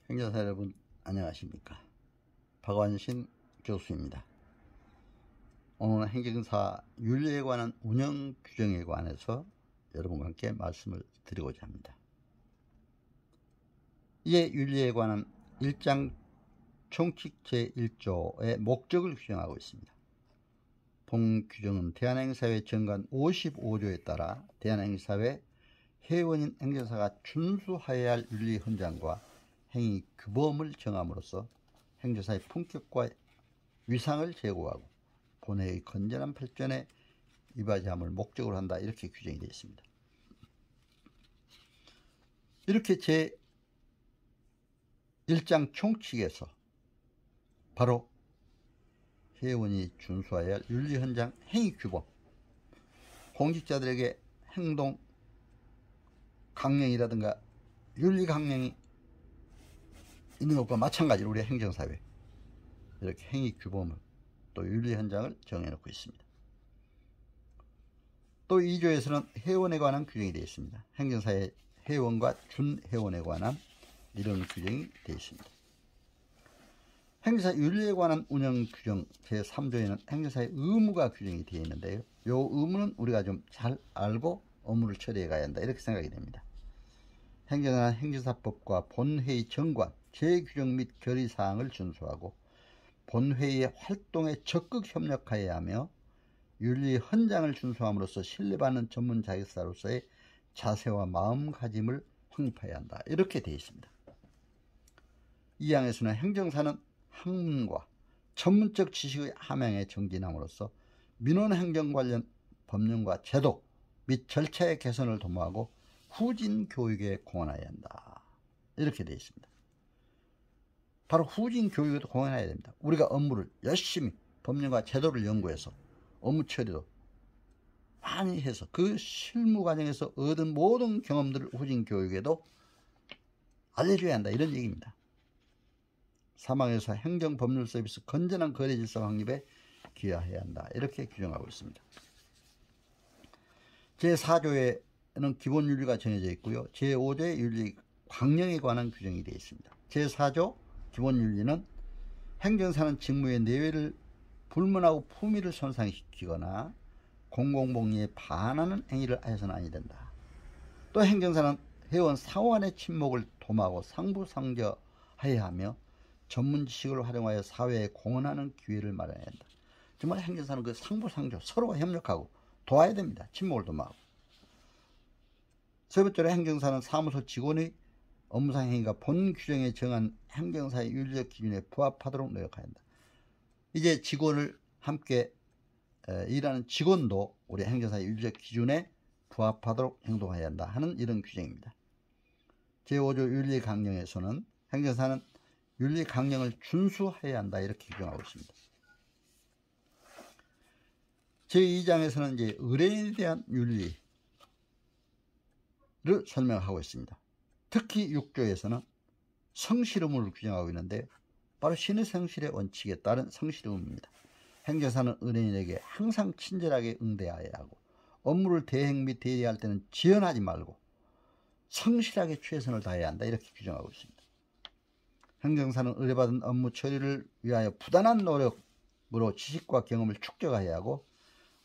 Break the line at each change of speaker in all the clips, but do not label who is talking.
행정사 여러분 안녕하십니까. 박완신 교수입니다. 오늘 행정사 윤리에 관한 운영 규정에 관해서 여러분과 함께 말씀을 드리고자 합니다. 이에 윤리에 관한 1장 총칙 제1조의 목적을 규정하고 있습니다. 본 규정은 대한행사회 정관 55조에 따라 대한행사회 회원인 행정사가 준수하여야 할 윤리 헌장과 행위 규범을 정함으로써 행정사의 품격과 위상을 제고하고 본회의 건전한 발전에 이바지함을 목적으로 한다, 이렇게 규정이 되어 있습니다. 이렇게 제1장 총칙에서 바로 회원이 준수해야 할 윤리헌장 행위규범, 공직자들에게 행동 강령이라든가 윤리 강령이 있는 것과 마찬가지로 우리 행정사회 이렇게 행위규범을 또 윤리헌장을 정해놓고 있습니다. 또 2조에서는 회원에 관한 규정이 되어 있습니다. 행정사의 회원과 준회원에 관한 이런 규정이 되어 있습니다. 행정사 윤리에 관한 운영 규정 제3조에는 행정사의 의무가 규정이 되어 있는데요. 이 의무는 우리가 좀 잘 알고 업무를 처리해 가야 한다, 이렇게 생각이 됩니다. 행정사는 행정사법과 본회의 정관, 제규정 및 결의사항을 준수하고 본회의의 활동에 적극 협력하여야 하며 윤리헌장을 준수함으로써 신뢰받는 전문 자격사로서의 자세와 마음가짐을 확립해야 한다, 이렇게 되어 있습니다. 이 항에서는 행정사는 학문과 전문적 지식의 함양에 정진함으로써 민원행정 관련 법령과 제도 및 절차의 개선을 도모하고 후진 교육에 공헌해야 한다, 이렇게 되어 있습니다. 바로 후진 교육에도 공헌해야 됩니다. 우리가 업무를 열심히 법령과 제도를 연구해서 업무 처리도 많이 해서 그 실무 과정에서 얻은 모든 경험들을 후진 교육에도 알려줘야 한다, 이런 얘기입니다. 사망에서 행정법률 서비스 건전한 거래 질서 확립에 기여해야 한다, 이렇게 규정하고 있습니다. 제4조에는 기본 윤리가 정해져 있고요. 제5조의 윤리 강령에 관한 규정이 되어 있습니다. 제4조 기본 윤리는 행정사는 직무의 내외를 불문하고 품위를 손상시키거나 공공복리에 반하는 행위를 해서는 아니 된다. 또 행정사는 회원 상호 간의 친목을 도모하고 상부상조하여야 하며 전문 지식을 활용하여 사회에 공헌하는 기회를 마련해야 한다. 정말 행정사는 그 상부상조, 서로가 협력하고 도와야 됩니다. 친목을 도모하고. 세 번째로 행정사는 사무소 직원의 업무상 행위가 본 규정에 정한 행정사의 윤리적 기준에 부합하도록 노력해야 한다. 이제 직원을 함께 일하는 직원도 우리 행정사의 윤리적 기준에 부합하도록 행동해야 한다 하는 이런 규정입니다. 제5조 윤리 강령에서는 행정사는 윤리 강령을 준수해야 한다, 이렇게 규정하고 있습니다. 제2장에서는 이제 의뢰인에 대한 윤리를 설명하고 있습니다. 특히 6조에서는 성실 의무를 규정하고 있는데 바로 신의 성실의 원칙에 따른 성실 의무입니다. 행정사는 의뢰인에게 항상 친절하게 응대해야 하고 업무를 대행 및 대리할 때는 지연하지 말고 성실하게 최선을 다해야 한다, 이렇게 규정하고 있습니다. 행정사는 의뢰받은 업무 처리를 위하여 부단한 노력으로 지식과 경험을 축적해야 하고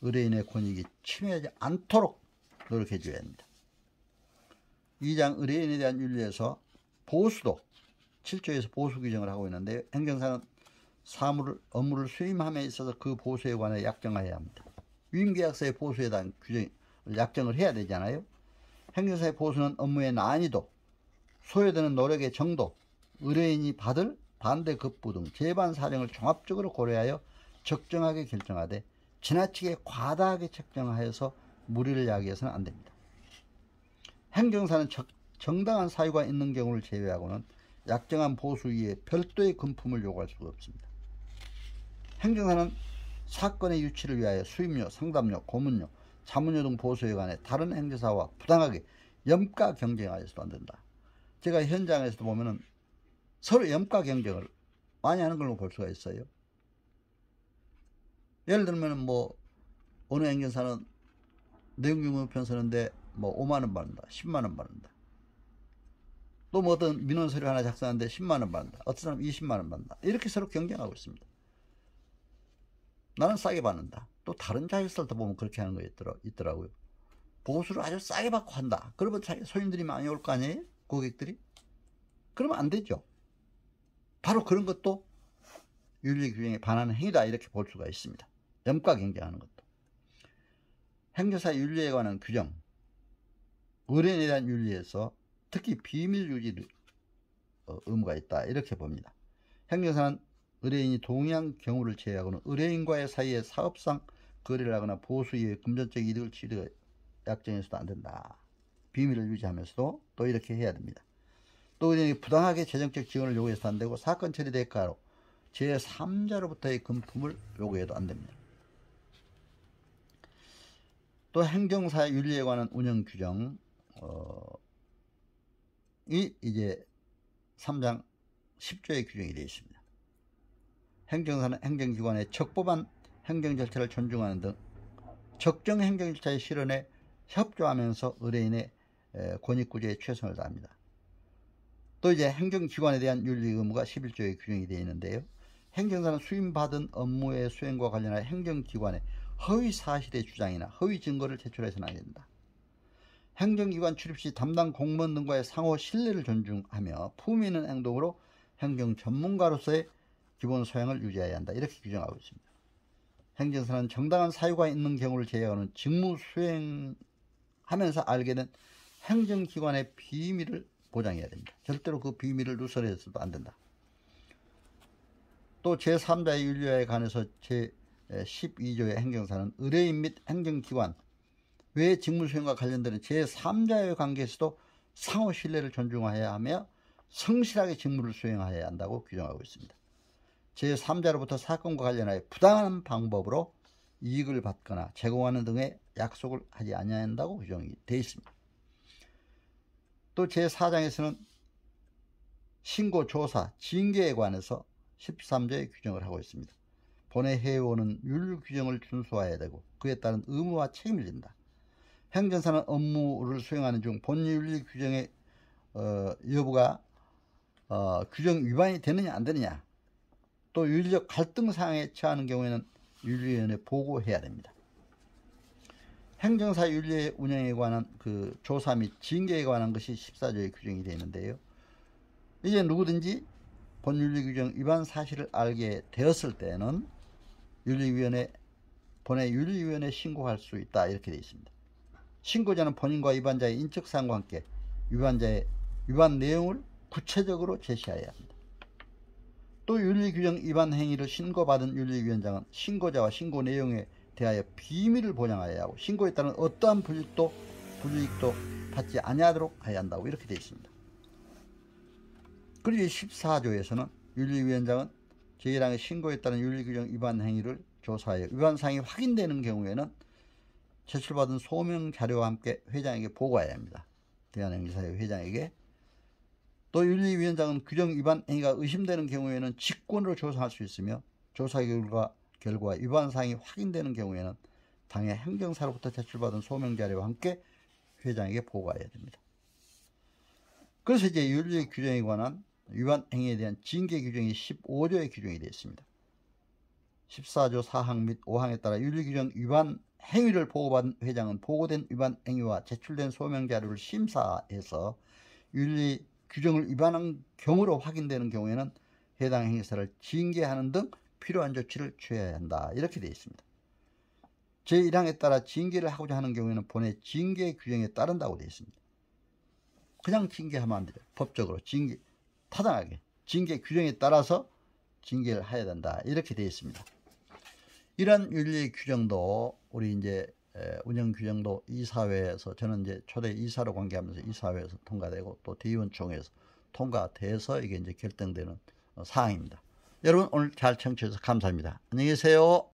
의뢰인의 권익이 침해하지 않도록 노력해 줘야 합니다. 2장 의뢰인에 대한 윤리에서 보수도 7조에서 보수 규정을 하고 있는데 행정사는 업무를 수임함에 있어서 그 보수에 관해 약정해야 합니다. 위임계약서의 보수에 대한 규정을 약정을 해야 되잖아요. 행정사의 보수는 업무의 난이도, 소요되는 노력의 정도, 의뢰인이 받을 반대 급부 등 재반 사정을 종합적으로 고려하여 적정하게 결정하되 지나치게 과다하게 책정하여서 무리를 야기해서는 안 됩니다. 행정사는 정당한 사유가 있는 경우를 제외하고는 약정한 보수 위에 별도의 금품을 요구할 수가 없습니다. 행정사는 사건의 유치를 위하여 수임료, 상담료, 고문료, 자문료 등 보수에 관해 다른 행정사와 부당하게 염가 경쟁하여서도 안 된다. 제가 현장에서도 보면은 서로 염가 경쟁을 많이 하는 걸로 볼 수가 있어요. 예를 들면 뭐 어느 행정사는 내용규모 편 쓰는데 뭐 5만원 받는다, 10만원 받는다. 또 뭐 어떤 민원서류 하나 작성하는데 10만원 받는다. 어떤 사람 20만원 받는다. 이렇게 서로 경쟁하고 있습니다. 나는 싸게 받는다. 또 다른 자격서도 보면 그렇게 하는 거 있더라고요. 보수를 아주 싸게 받고 한다. 그러면 자기 손님들이 많이 올 거 아니에요? 고객들이? 그러면 안 되죠. 바로 그런 것도 윤리규정에 반하는 행위다. 이렇게 볼 수가 있습니다. 염가 경쟁하는 것도. 행정사 윤리에 관한 규정, 의뢰인에 대한 윤리에서 특히 비밀 유지 의무가 있다. 이렇게 봅니다. 행정사는 의뢰인이 동의한 경우를 제외하고는 의뢰인과의 사이에 사업상 거래를 하거나 보수 이외의 금전적 이득을 취득 약정에서도 안 된다. 비밀을 유지하면서도 또 이렇게 해야 됩니다. 또 의뢰인이 부당하게 재정적 지원을 요구해서도 안 되고 사건 처리 대가로 제3자로부터의 금품을 요구해도 안 됩니다. 또 행정사 윤리에 관한 운영 규정 이 이제 3장 10조의 규정이 되어 있습니다. 행정사는 행정기관의 적법한 행정 절차를 존중하는 등 적정 행정 절차의 실현에 협조하면서 의뢰인의 권익구제에 최선을 다합니다. 또 이제 행정기관에 대한 윤리 의무가 11조의 규정이 되어 있는데요. 행정사는 수임받은 업무의 수행과 관련한 행정기관의 허위 사실의 주장이나 허위 증거를 제출해서는 안 된다. 행정기관 출입 시 담당 공무원 등과의 상호 신뢰를 존중하며 품위 있는 행동으로 행정 전문가로서의 기본 소양을 유지해야 한다. 이렇게 규정하고 있습니다. 행정사는 정당한 사유가 있는 경우를 제외하고는 직무 수행하면서 알게 된 행정기관의 비밀을 보장해야 됩니다. 절대로 그 비밀을 누설해서도 안 된다. 또 제3자의 윤리에 관해서 제12조의 행정사는 의뢰인 및 행정기관 외 직무 수행과 관련되는 제3자의 관계에서도 상호 신뢰를 존중해야 하며 성실하게 직무를 수행해야 한다고 규정하고 있습니다. 제3자로부터 사건과 관련하여 부당한 방법으로 이익을 받거나 제공하는 등의 약속을 하지 아니해야 한다고 규정이 되어 있습니다. 또 제4장에서는 신고, 조사, 징계에 관해서 13조의 규정을 하고 있습니다. 본회 회원은 윤리 규정을 준수해야 되고 그에 따른 의무와 책임을 진다. 행정사는 업무를 수행하는 중 본 윤리 규정의 여부가 규정 위반이 되느냐 안 되느냐, 또 윤리적 갈등 사항에 처하는 경우에는 윤리위원회에 보고해야 됩니다. 행정사 윤리의 운영에 관한 그 조사 및 징계에 관한 것이 14조의 규정이 되어 있는데요. 이제 누구든지 본 윤리 규정 위반 사실을 알게 되었을 때는 본회 윤리위원회에 신고할 수 있다. 이렇게 되어 있습니다. 신고자는 본인과 위반자의 인적사항과 함께 위반자의 위반 내용을 구체적으로 제시해야 합니다. 또 윤리규정 위반 행위를 신고받은 윤리위원장은 신고자와 신고 내용에 대하여 비밀을 보장하여야 하고 신고에 따른 어떠한 불이익도 받지 아니하도록 해야 한다고 이렇게 되어 있습니다. 그리고 14조에서는 윤리위원장은 제1항의 신고에 따른 윤리규정 위반 행위를 조사하여 위반 사항이 확인되는 경우에는 제출받은 소명 자료와 함께 회장에게 보고해야 합니다. 대한행정사회 회장에게. 또 윤리위원장은 규정 위반 행위가 의심되는 경우에는 직권으로 조사할 수 있으며 조사 결과 위반 사항이 확인되는 경우에는 당해 행정사로부터 제출받은 소명 자료와 함께 회장에게 보고해야 됩니다. 그래서 이제 윤리 규정에 관한 위반 행위에 대한 징계 규정이 15조의 규정이 되어 있습니다. 14조 4항 및 5항에 따라 윤리 규정 위반 행위를 보고받은 회장은 보고된 위반 행위와 제출된 소명 자료를 심사해서 윤리 규정을 위반한 경우로 확인되는 경우에는 해당 행위사를 징계하는 등 필요한 조치를 취해야 한다. 이렇게 되어 있습니다. 제1항에 따라 징계를 하고자 하는 경우에는 본회 징계 규정에 따른다고 되어 있습니다. 그냥 징계하면 안 돼요. 법적으로 타당하게 징계 규정에 따라서 징계를 해야 된다. 이렇게 되어 있습니다. 이런 윤리 규정도 우리 이제 운영 규정도 이사회에서, 저는 이제 초대 이사로 관계하면서 이사회에서 통과되고 또 대의원총회에서 통과돼서 이게 이제 결정되는 사항입니다. 여러분 오늘 잘 청취해주셔서 감사합니다. 안녕히 계세요.